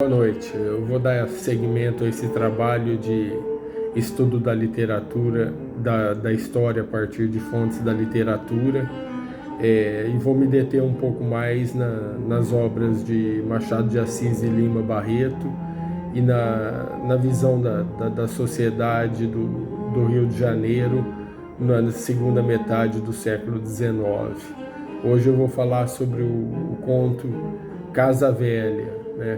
Boa noite. Eu vou dar seguimento a esse trabalho de estudo da literatura, da história a partir de fontes da literatura, e vou me deter um pouco mais nas obras de Machado de Assis e Lima Barreto e na visão da sociedade do Rio de Janeiro na segunda metade do século XIX. Hoje eu vou falar sobre o conto Casa Velha.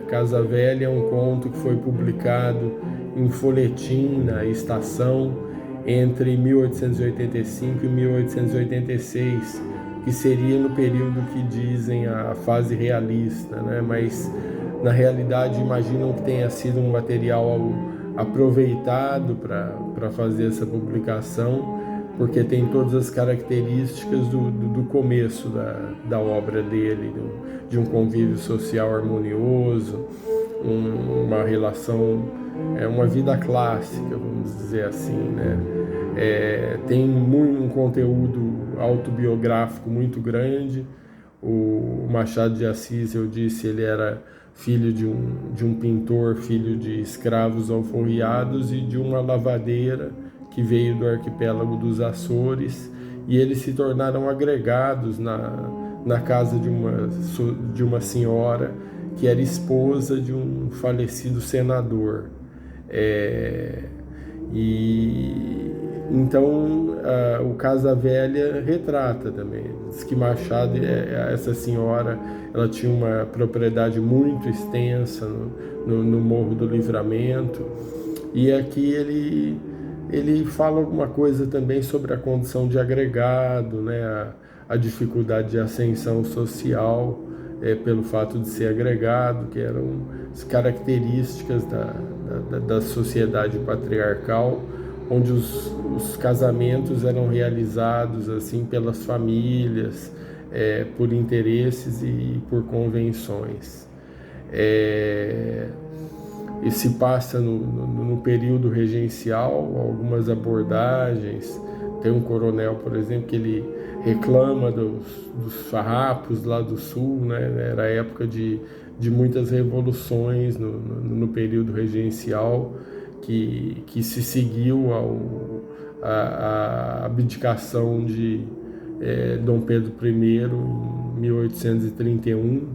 Casa Velha é um conto que foi publicado em folhetim na Estação entre 1885 e 1886, que seria no período que dizem a fase realista, mas na realidade imaginam que tenha sido um material aproveitado para fazer essa publicação, porque tem todas as características do começo da obra dele, de um convívio social harmonioso, uma relação, uma vida clássica, vamos dizer assim, tem um conteúdo autobiográfico muito grande. O Machado de Assis, eu disse, ele era filho de um pintor, filho de escravos alforriados e de uma lavadeira que veio do arquipélago dos Açores, e eles se tornaram agregados na casa de uma senhora que era esposa de um falecido senador. Então o Casa Velha retrata também. Diz que Machado, essa senhora, ela tinha uma propriedade muito extensa no Morro do Livramento, e aqui ele fala alguma coisa também sobre a condição de agregado, a dificuldade de ascensão social pelo fato de ser agregado, que eram as características da sociedade patriarcal, onde os casamentos eram realizados assim pelas famílias, por interesses e por convenções. E se passa no período regencial, algumas abordagens. Tem um coronel, por exemplo, que ele reclama dos farrapos lá do sul, Era época de muitas revoluções no período regencial, que se seguiu a abdicação de Dom Pedro I em 1831,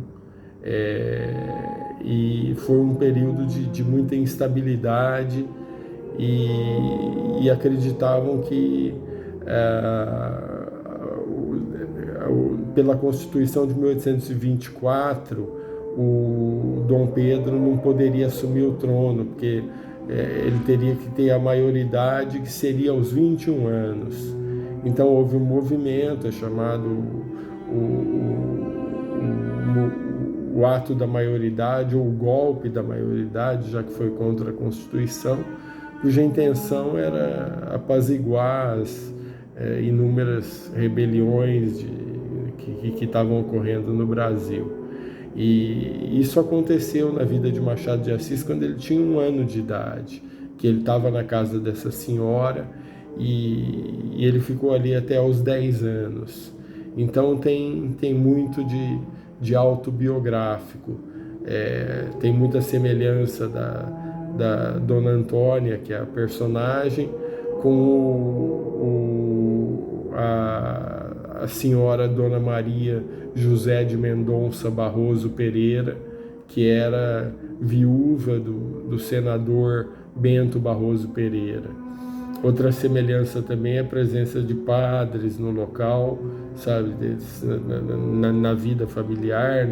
e foi um período de muita instabilidade, e acreditavam que pela Constituição de 1824 o Dom Pedro não poderia assumir o trono, porque ele teria que ter a maioridade, que seria aos 21 anos. Então houve um movimento chamado o ato da maioridade, ou o golpe da maioridade, já que foi contra a Constituição, cuja intenção era apaziguar as inúmeras rebeliões que estavam ocorrendo no Brasil. E isso aconteceu na vida de Machado de Assis quando ele tinha 1 ano de idade, que ele estava na casa dessa senhora, e ele ficou ali até aos 10 anos. Então tem muito de autobiográfico, tem muita semelhança da Dona Antônia, que é a personagem, com a senhora Dona Maria José de Mendonça Barroso Pereira, que era viúva do senador Bento Barroso Pereira. Outra semelhança também é a presença de padres no local, na vida familiar,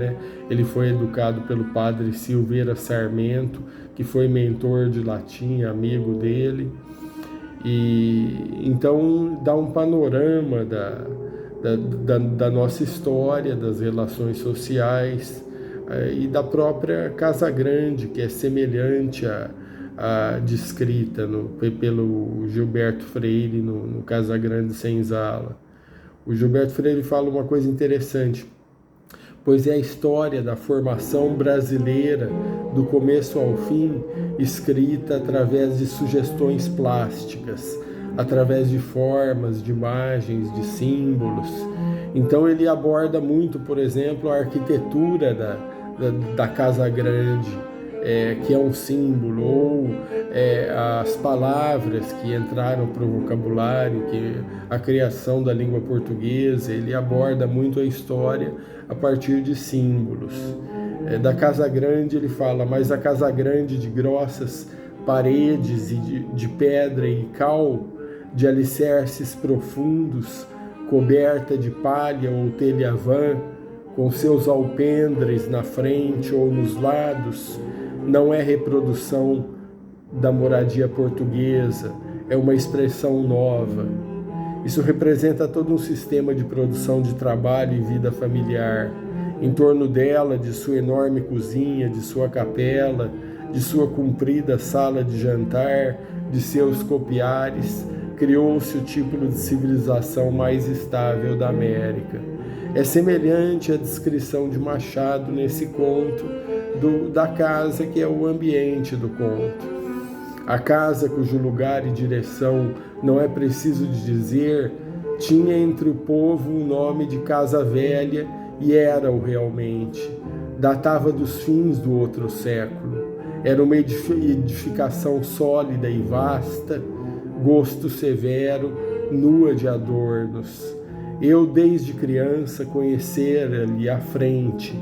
Ele foi educado pelo padre Silveira Sarmento, que foi mentor de latim, amigo dele. E então dá um panorama da nossa história, das relações sociais, e da própria Casa Grande, que é semelhante à descrita pelo Gilberto Freire no Casa Grande Senzala. O Gilberto Freire fala uma coisa interessante: pois é a história da formação brasileira, do começo ao fim, escrita através de sugestões plásticas, através de formas, de imagens, de símbolos. Então ele aborda muito, por exemplo, a arquitetura da Casa Grande, que é um símbolo, ou as palavras que entraram para o vocabulário, que a criação da língua portuguesa, ele aborda muito a história a partir de símbolos. Da Casa Grande ele fala, mas a Casa Grande de grossas paredes e de pedra e cal, de alicerces profundos, coberta de palha ou telha-vã, com seus alpendres na frente ou nos lados, não é reprodução da moradia portuguesa, é uma expressão nova. Isso representa todo um sistema de produção de trabalho e vida familiar. Em torno dela, de sua enorme cozinha, de sua capela, de sua comprida sala de jantar, de seus copiares, criou-se o tipo de civilização mais estável da América. É semelhante à descrição de Machado nesse conto da casa, que é o ambiente do conto. A casa, cujo lugar e direção não é preciso de dizer, tinha entre o povo o nome de Casa Velha, e era-o realmente. Datava dos fins do outro século. Era uma edificação sólida e vasta, gosto severo, nua de adornos. Eu, desde criança, conhecera-lhe a frente,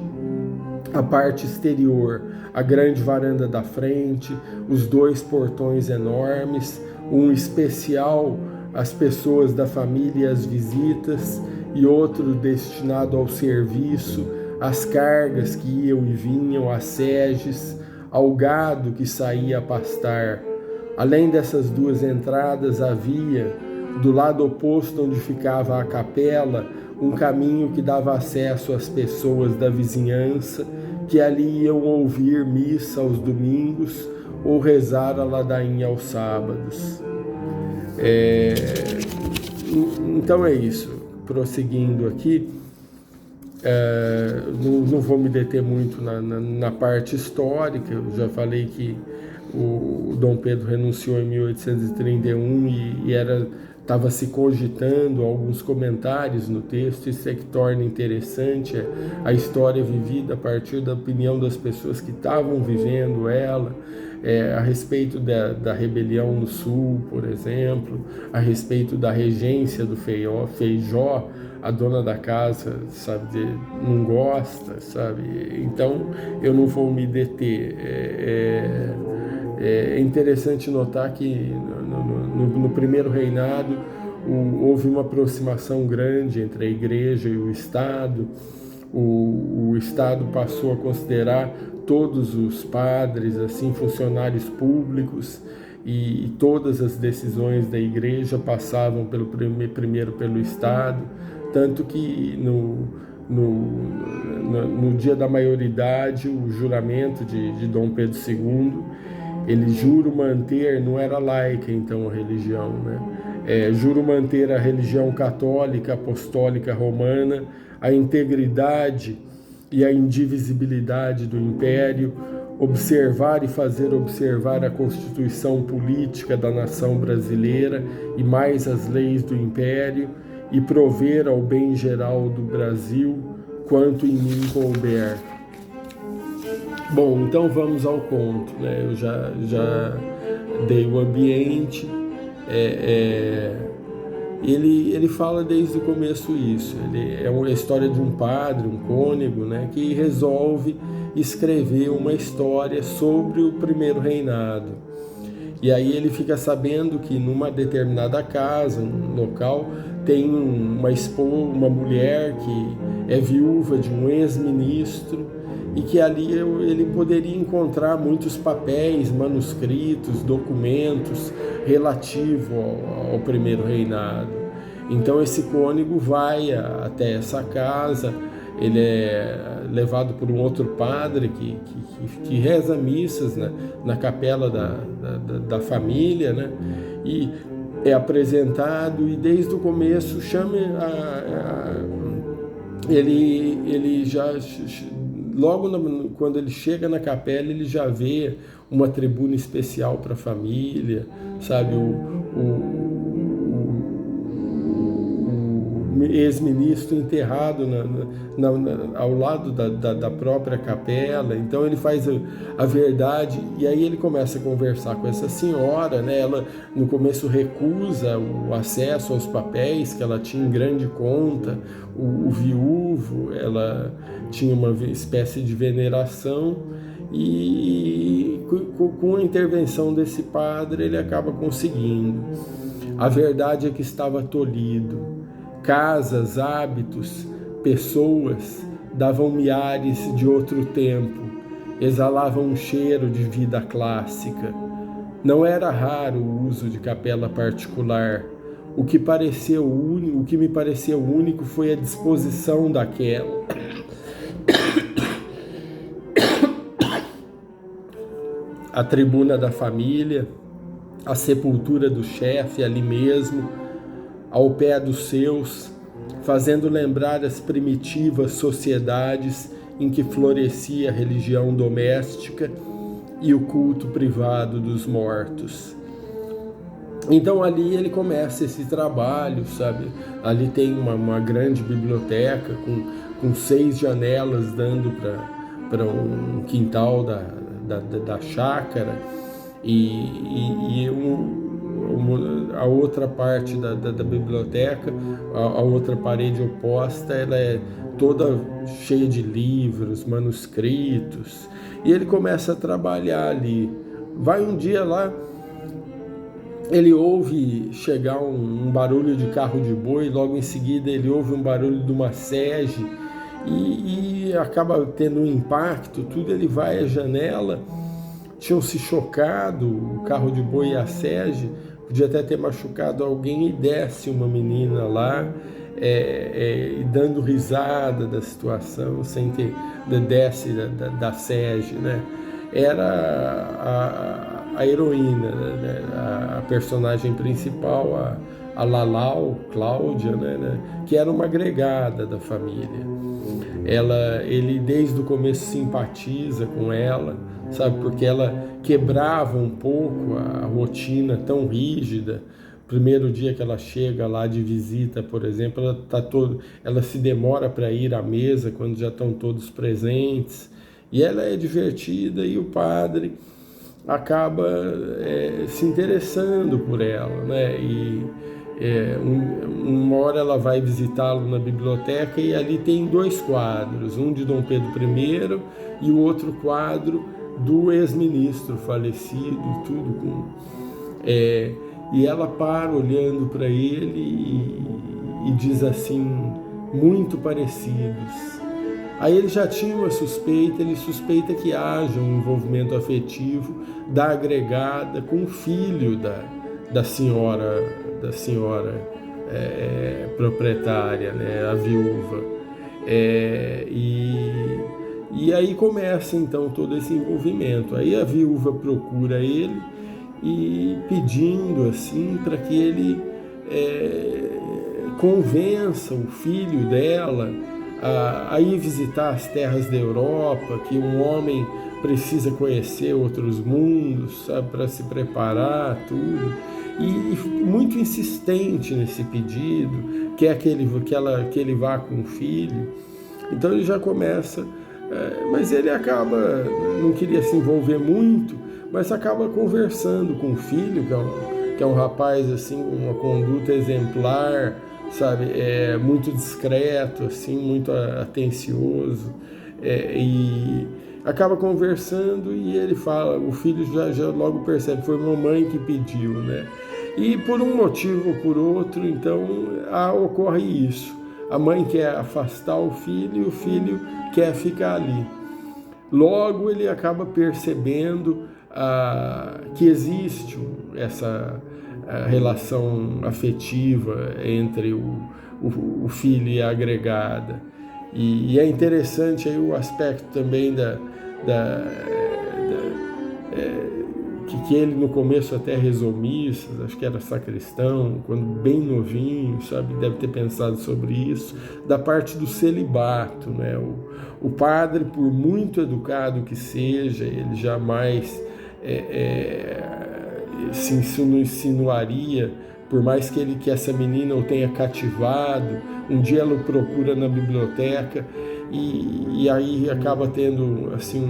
a parte exterior, a grande varanda da frente, os 2 portões enormes, um especial às pessoas da família e às visitas, e outro destinado ao serviço, às cargas que iam e vinham, às seges, ao gado que saía a pastar. Além dessas 2 entradas, havia, do lado oposto onde ficava a capela, um caminho que dava acesso às pessoas da vizinhança, que ali iam ouvir missa aos domingos ou rezar a ladainha aos sábados. Então é isso. Prosseguindo aqui, não vou me deter muito na parte histórica. Eu já falei que o Dom Pedro renunciou em 1831 e estava se cogitando alguns comentários no texto. Isso é que torna interessante a história vivida a partir da opinião das pessoas que estavam vivendo ela, a respeito da rebelião no Sul, por exemplo, a respeito da regência do Feijó, a dona da casa, sabe, não gosta, sabe? Então, eu não vou me deter. É interessante notar que no primeiro reinado houve uma aproximação grande entre a igreja e o Estado. O Estado passou a considerar todos os padres assim funcionários públicos, e todas as decisões da igreja passavam primeiro pelo Estado, tanto que no dia da maioridade, o juramento de Dom Pedro II, ele juro manter, não era laica então a religião, né? Juro manter a religião católica, apostólica romana, a integridade e a indivisibilidade do Império, observar e fazer observar a Constituição Política da nação brasileira e mais as leis do Império, e prover ao bem geral do Brasil quanto em mim couber. Bom, então vamos ao conto, né? Eu já dei o ambiente. Ele fala desde o começo isso. Ele é uma história de um padre, um cônego, né, que resolve escrever uma história sobre o primeiro reinado. E aí ele fica sabendo que numa determinada casa, um local, tem uma mulher que é viúva de um ex-ministro, e que ali ele poderia encontrar muitos papéis, manuscritos, documentos relativos ao primeiro reinado. Então esse cônego vai até essa casa, ele é levado por um outro padre que reza missas, né, na capela da família, né, e é apresentado, e desde o começo ele já... Logo quando ele chega na capela, ele já vê uma tribuna especial para a família, sabe? O ex-ministro enterrado ao lado da própria capela. Então ele faz a verdade, e aí ele começa a conversar com essa senhora, né? Ela no começo recusa o acesso aos papéis, que ela tinha em grande conta, o viúvo, ela tinha uma espécie de veneração, e com a intervenção desse padre ele acaba conseguindo. A verdade é que estava tolhido. Casas, hábitos, pessoas davam miares de outro tempo, exalavam um cheiro de vida clássica. Não era raro o uso de capela particular. O que me pareceu único foi a disposição daquela. A tribuna da família, a sepultura do chefe ali mesmo, ao pé dos seus, fazendo lembrar as primitivas sociedades em que florescia a religião doméstica e o culto privado dos mortos. Então ali ele começa esse trabalho, sabe? Ali tem uma grande biblioteca com 6 janelas dando para um quintal da chácara, e a outra parte da biblioteca, a outra parede oposta, ela é toda cheia de livros, manuscritos, e ele começa a trabalhar ali. Vai um dia lá, ele ouve chegar um barulho de carro de boi, logo em seguida ele ouve um barulho de uma sege, e acaba tendo um impacto, tudo. Ele vai à janela, tinham se chocado, o carro de boi e a sege, podia até ter machucado alguém, e desce uma menina lá, e dando risada da situação, sem ter, desce da sege, né? Era a heroína, né? A personagem principal, a Lalau, Cláudia, né? Que era uma agregada da família. Ele desde o começo simpatiza com ela, sabe, porque ela quebrava um pouco a rotina tão rígida. Primeiro dia que ela chega lá de visita, por exemplo, ela se demora para ir à mesa quando já estão todos presentes, e ela é divertida, e o padre acaba se interessando por ela, né? E uma hora ela vai visitá-lo na biblioteca, e ali tem 2 quadros, um de Dom Pedro I e o outro quadro do ex-ministro falecido, tudo e ela para olhando para ele e diz assim: muito parecidos. Aí ele já tinha uma suspeita, ele suspeita que haja um envolvimento afetivo da agregada com o filho da senhora proprietária, né, a viúva. E aí começa então todo esse envolvimento. Aí a viúva procura ele e pedindo assim para que ele convença o filho dela a ir visitar as terras da Europa, que um homem precisa conhecer outros mundos, sabe, para se preparar, tudo. E muito insistente nesse pedido, quer que ele vá com o filho. Então ele já começa, mas ele acaba, não queria se envolver muito, mas acaba conversando com o filho, que é um rapaz assim, com uma conduta exemplar, sabe, muito discreto, assim, muito atencioso, e acaba conversando, e ele fala, o filho já logo percebe, foi mamãe que pediu, né? E por um motivo ou por outro, então, ocorre isso. A mãe quer afastar o filho e o filho quer ficar ali. Logo ele acaba percebendo que existe essa relação afetiva entre o filho e a agregada. E é interessante aí o aspecto também que ele no começo até rezou missas, acho que era sacristão, quando bem novinho, sabe, deve ter pensado sobre isso, da parte do celibato, né? O padre, por muito educado que seja, ele jamais se insinuaria por mais que essa menina o tenha cativado, um dia ela o procura na biblioteca e aí acaba tendo assim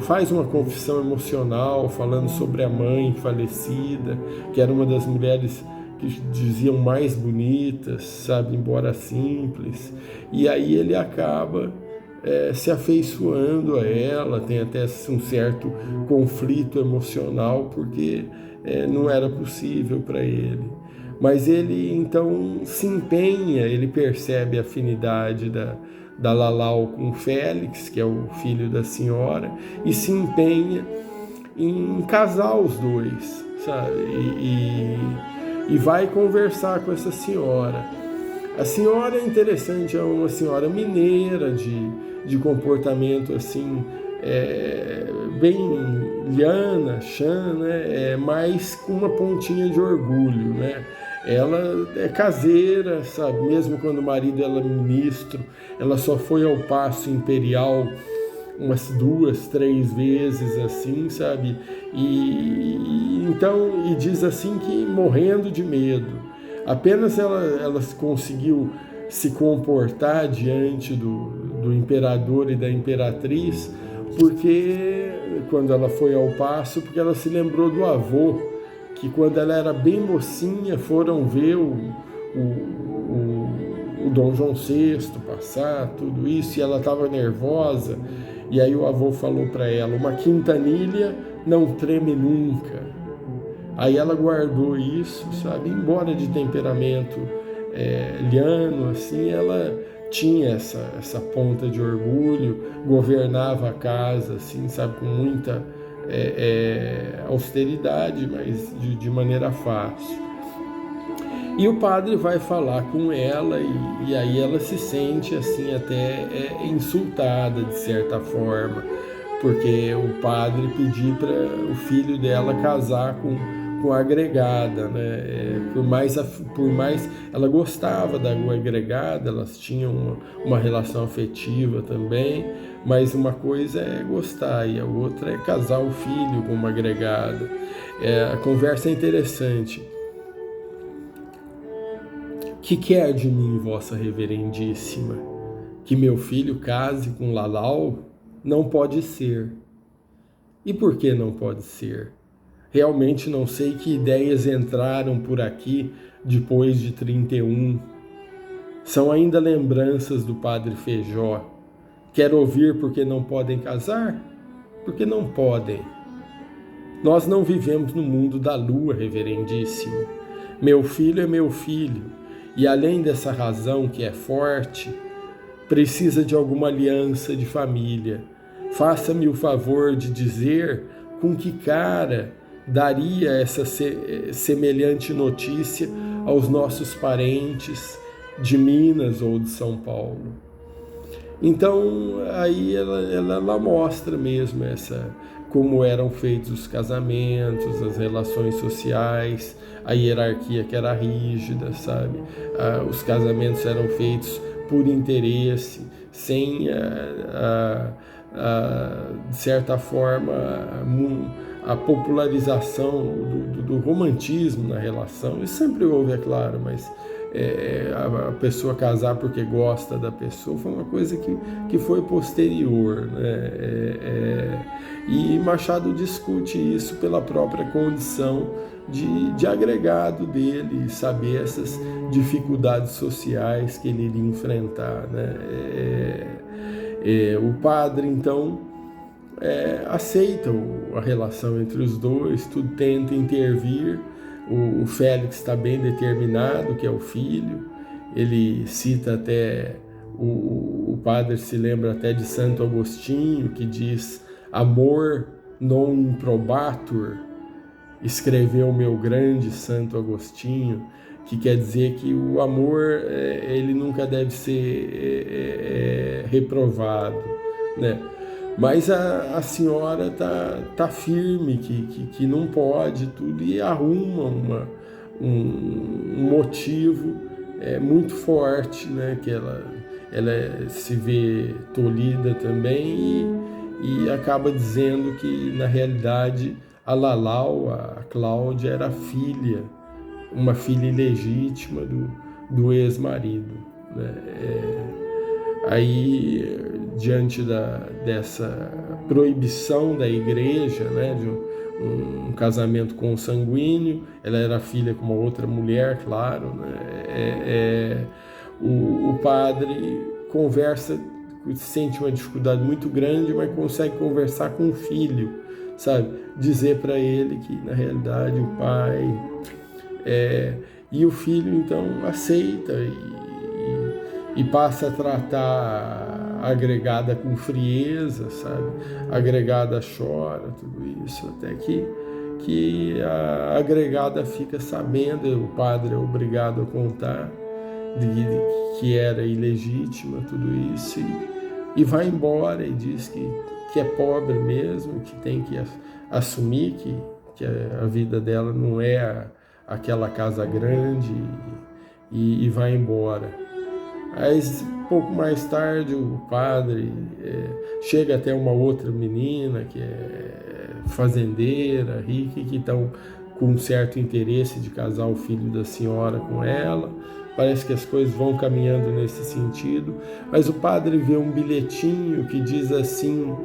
faz uma confissão emocional falando sobre a mãe falecida, que era uma das mulheres que diziam mais bonitas, sabe, embora simples, e aí ele acaba se afeiçoando a ela, tem até um certo conflito emocional, porque não era possível para ele. Mas ele então se empenha, ele percebe a afinidade da Lalau com Félix, que é o filho da senhora, e se empenha em casar os dois, sabe? E vai conversar com essa senhora. A senhora é interessante, é uma senhora mineira, de comportamento assim, bem liana, chã, né? Mas com uma pontinha de orgulho, né? Ela é caseira, sabe? Mesmo quando o marido dela é ministro, ela só foi ao Paço Imperial umas 2, 3 vezes, assim, sabe? Então diz assim que morrendo de medo. Apenas ela conseguiu se comportar diante do imperador e da imperatriz, porque quando ela foi ao paço, porque ela se lembrou do avô, que quando ela era bem mocinha foram ver o Dom João VI passar, tudo isso, e ela estava nervosa, e aí o avô falou para ela, uma quintanilha não treme nunca. Aí ela guardou isso, sabe, embora de temperamento liano, assim, ela tinha essa ponta de orgulho, governava a casa, assim, sabe, com muita austeridade, mas de maneira fácil. E o padre vai falar com ela e aí ela se sente assim até insultada de certa forma, porque o padre pediu para o filho dela casar com a agregada, né? Por mais ela gostava da agregada, elas tinham uma relação afetiva também, mas uma coisa é gostar e a outra é casar o filho com uma agregada. A conversa é interessante. Que quer de mim, vossa reverendíssima? Que meu filho case com Lalau? Não pode ser. E por que não pode ser? Realmente não sei que ideias entraram por aqui depois de 31. São ainda lembranças do padre Feijó. Quer ouvir porque não podem casar? Porque não podem. Nós não vivemos no mundo da lua, reverendíssimo. Meu filho é meu filho. E além dessa razão que é forte, precisa de alguma aliança de família. Faça-me o favor de dizer com que cara daria essa semelhante notícia aos nossos parentes de Minas ou de São Paulo. Então, aí ela mostra mesmo como eram feitos os casamentos, as relações sociais, a hierarquia que era rígida, sabe? Os casamentos eram feitos por interesse, sem, de certa forma, a popularização do romantismo na relação. Isso sempre houve, é claro, mas a pessoa casar porque gosta da pessoa foi uma coisa que foi posterior, né? E Machado discute isso pela própria condição de agregado dele, saber essas dificuldades sociais que ele iria enfrentar, né? O padre, então, aceita a relação entre os dois, tudo tenta intervir. O Félix está bem determinado, que é o filho. Ele cita até, o padre se lembra até de Santo Agostinho, que diz: amor non improbatur, escreveu o meu grande Santo Agostinho, que quer dizer que o amor ele nunca deve ser reprovado, né? Mas a senhora tá firme que não pode tudo e arruma um motivo muito forte, né? Que ela se vê tolhida também e acaba dizendo que na realidade a Lalau, a Cláudia, era filha uma filha ilegítima do ex-marido, né? Aí, diante dessa proibição da igreja, né, de um casamento consanguíneo, ela era filha com uma outra mulher, claro, né? O padre conversa, sente uma dificuldade muito grande, mas consegue conversar com o filho, sabe? Dizer para ele que, na realidade, o pai... E o filho, então, aceita e passa a tratar a agregada com frieza, sabe? A agregada chora, tudo isso, até que a agregada fica sabendo, o padre é obrigado a contar que era ilegítima, tudo isso, e vai embora e diz que é pobre mesmo, que tem que assumir que a vida dela não é aquela casa grande, e vai embora. Aí, pouco mais tarde, o padre chega até uma outra menina que é fazendeira, rica, que estão com um certo interesse de casar o filho da senhora com ela. Parece que as coisas vão caminhando nesse sentido, mas o padre vê um bilhetinho que diz assim: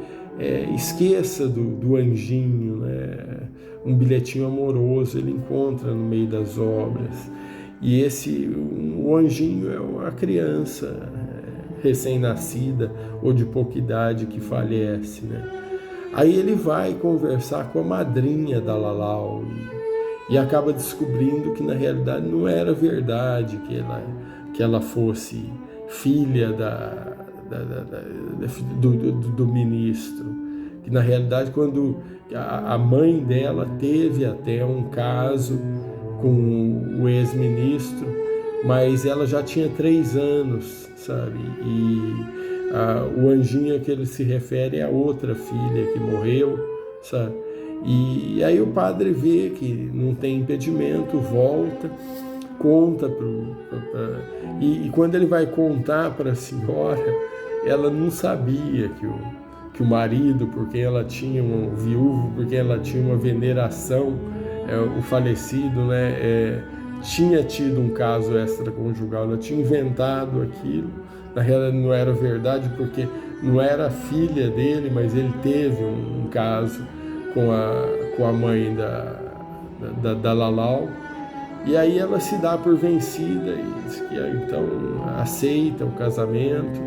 esqueça do anjinho, né? Um bilhetinho amoroso ele encontra no meio das obras. E o anjinho é uma criança recém-nascida ou de pouca idade que falece, né? Aí ele vai conversar com a madrinha da Lalau e acaba descobrindo que na realidade não era verdade que ela fosse filha do ministro. Que na realidade, quando a mãe dela teve até um caso com o ex-ministro, mas ela já tinha 3 anos, sabe? E o anjinho a que ele se refere é a outra filha que morreu, sabe? E aí o padre vê que não tem impedimento, volta, conta e quando ele vai contar para a senhora, ela não sabia que o marido, por quem ela tinha um viúvo, por quem ela tinha uma veneração, o falecido, né, tinha tido um caso extraconjugal, ela tinha inventado aquilo. Na realidade não era verdade, porque não era a filha dele, mas ele teve um caso com a mãe da Lalau. E aí ela se dá por vencida e diz que então aceita o casamento.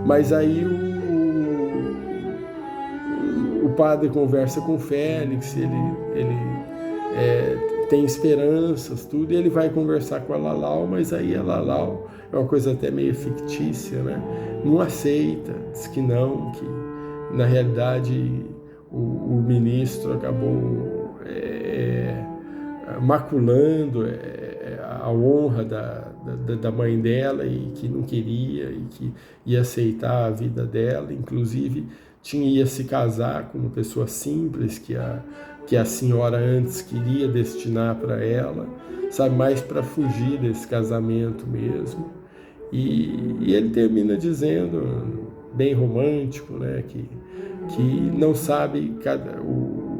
Mas aí o padre conversa com o Félix, ele tem esperanças, tudo, e ele vai conversar com a Lalau, mas aí a Lalau é uma coisa até meio fictícia, né? Não aceita, diz que não, que na realidade o ministro acabou maculando a honra da mãe dela e que não queria e que ia aceitar a vida dela, inclusive ia se casar com uma pessoa simples que a senhora antes queria destinar para ela, sabe, mais para fugir desse casamento mesmo. E ele termina dizendo, bem romântico, né, que não sabe,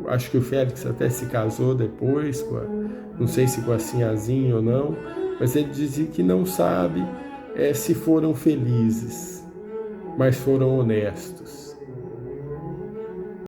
acho que o Félix até se casou depois, não sei se com a Sinhazinha ou não, mas ele dizia que não sabe se foram felizes, mas foram honestos.